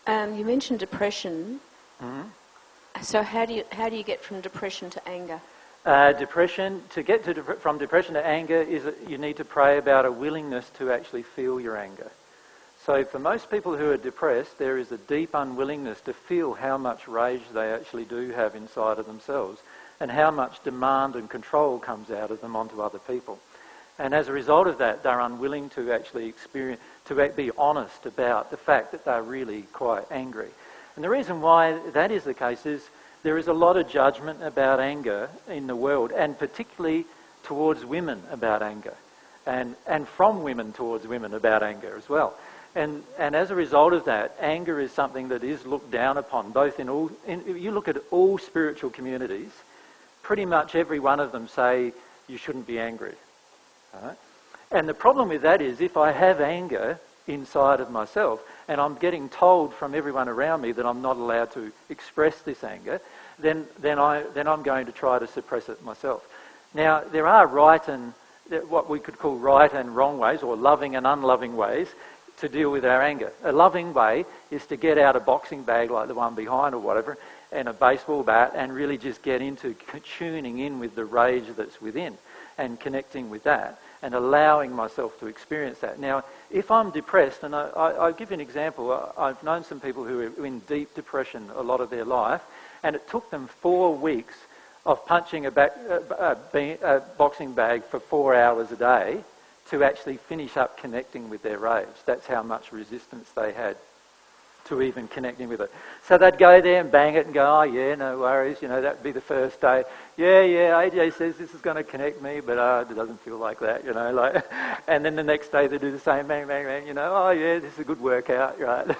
You mentioned depression. Mhm. So how do you get from depression to anger? Depression, to get from depression to anger, is you need to pray about a willingness to actually feel your anger. So for most people who are depressed, there is a deep unwillingness to feel how much rage they actually do have inside of themselves and how much demand and control comes out of them onto other people. And as a result of that, they're unwilling to actually be honest about the fact that they're really quite angry. And the reason why that is the case is there is a lot of judgment about anger in the world, and particularly towards women about anger, and from women towards women about anger as well. And as a result of that, anger is something that is looked down upon, both you look at all spiritual communities, pretty much every one of them say you shouldn't be angry. Right? And the problem with that is if I have anger inside of myself and I'm getting told from everyone around me that I'm not allowed to express this anger, then I'm going to try to suppress it myself. Now, there are what we could call right and wrong ways, or loving and unloving ways to deal with our anger. A loving way is to get out a boxing bag like the one behind or whatever, and a baseball bat, and really just get into tuning in with the rage that's within and connecting with that and allowing myself to experience that. Now, if I'm depressed, and I'll give you an example. I've known some people who are in deep depression a lot of their life, and it took them 4 weeks of punching a boxing bag for 4 hours a day to actually finish up connecting with their rage. That's how much resistance they had to even connecting with it. So they'd go there and bang it and go, oh yeah, no worries, that'd be the first day. Yeah, AJ says this is going to connect me, but it doesn't feel like that, and then the next day they do the same, bang, bang, bang, oh yeah, this is a good workout, right?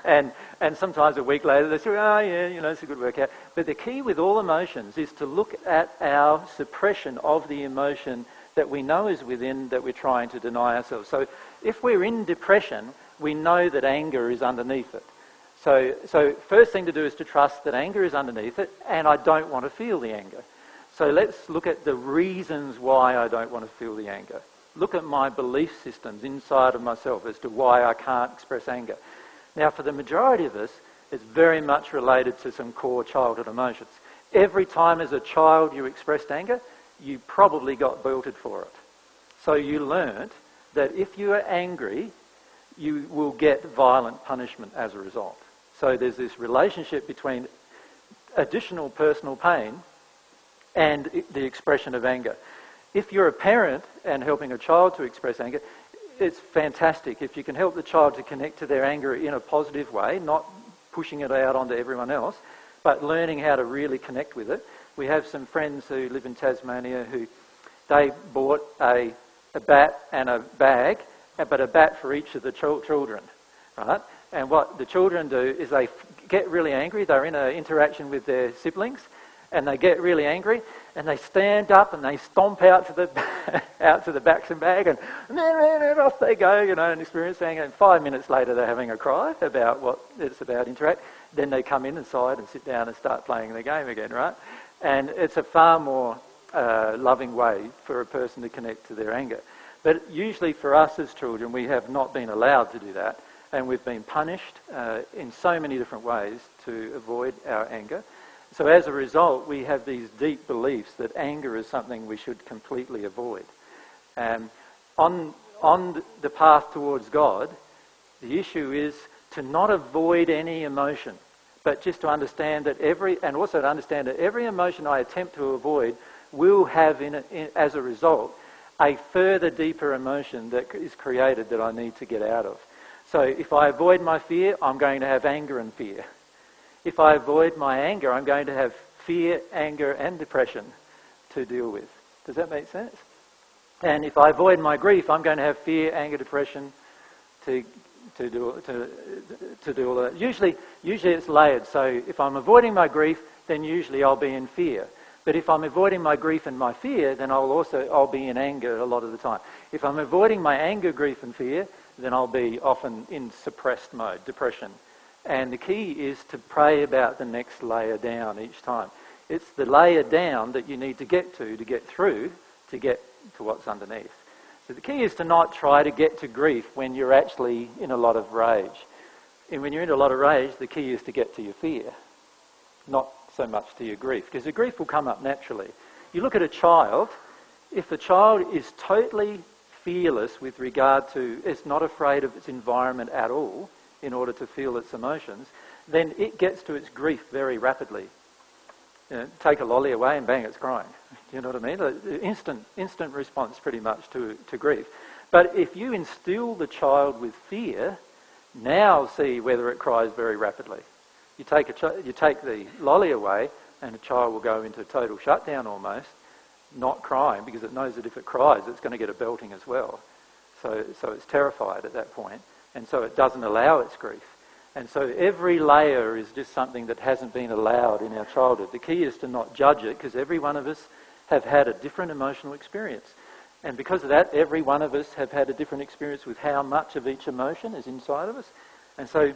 and sometimes a week later they say, oh yeah, it's a good workout. But the key with all emotions is to look at our suppression of the emotion that we know is within, that we're trying to deny ourselves. So if we're in depression, we know that anger is underneath it. So first thing to do is to trust that anger is underneath it, and I don't want to feel the anger. So let's look at the reasons why I don't want to feel the anger. Look at my belief systems inside of myself as to why I can't express anger. Now, for the majority of us, it's very much related to some core childhood emotions. Every time as a child you expressed anger, you probably got belted for it. So you learnt that if you are angry, you will get violent punishment as a result. So there's this relationship between additional personal pain and the expression of anger. If you're a parent and helping a child to express anger, it's fantastic. If you can help the child to connect to their anger in a positive way, not pushing it out onto everyone else, but learning how to really connect with it. We have some friends who live in Tasmania who they bought a bat and a bag, but a bat for each of the children, right? And what the children do is they get really angry. They're in an interaction with their siblings, and they get really angry, and they stand up and they stomp out to the backs and bag, and off they go, and experience anger. And 5 minutes later, they're having a cry about what it's about interact. Then they come inside and sit down and start playing the game again, right? And it's a far more loving way for a person to connect to their anger. But usually for us as children, we have not been allowed to do that, and we've been punished in so many different ways to avoid our anger. So as a result, we have these deep beliefs that anger is something we should completely avoid. On the path towards God, the issue is to not avoid any emotion, but just to understand that every emotion I attempt to avoid will have as a result a further deeper emotion that is created that I need to get out of. So if I avoid my fear, I'm going to have anger and fear. If I avoid my anger, I'm going to have fear, anger and depression to deal with. Does that make sense? And if I avoid my grief, I'm going to have fear, anger, depression to do all that. Usually it's layered. So if I'm avoiding my grief, then usually I'll be in fear. But if I'm avoiding my grief and my fear, then I'll be in anger a lot of the time. If I'm avoiding my anger, grief and fear, then I'll be often in suppressed mode, depression. And the key is to pray about the next layer down each time. It's the layer down that you need to get through, to get to what's underneath. So the key is to not try to get to grief when you're actually in a lot of rage. when you're in a lot of rage, the key is to get to your fear, not so much to your grief, because the grief will come up naturally. You look at a child, if the child is totally fearless with regard to, it's not afraid of its environment at all in order to feel its emotions, then it gets to its grief very rapidly. You know, take a lolly away and bang, it's crying. Do you know what I mean? The instant response pretty much to grief. But if you instill the child with fear, now see whether it cries very rapidly. You take the lolly away and the child will go into total shutdown almost, not crying, because it knows that if it cries it's going to get a belting as well. So it's terrified at that point, and so it doesn't allow its grief. And so every layer is just something that hasn't been allowed in our childhood. The key is to not judge it, because every one of us have had a different emotional experience. And because of that, every one of us have had a different experience with how much of each emotion is inside of us. And so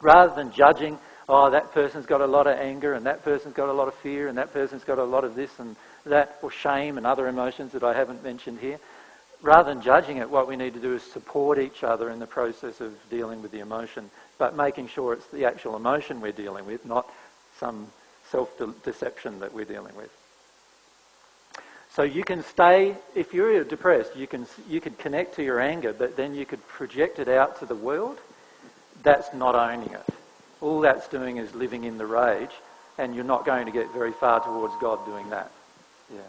rather than judging, oh, that person's got a lot of anger and that person's got a lot of fear and that person's got a lot of this and that, or shame and other emotions that I haven't mentioned here, rather than judging it, what we need to do is support each other in the process of dealing with the emotion, but making sure it's the actual emotion we're dealing with, not some self-deception that we're dealing with. So you can stay, if you're depressed, you can connect to your anger, but then you could project it out to the world. That's not owning it. All that's doing is living in the rage, and you're not going to get very far towards God doing that. Yeah.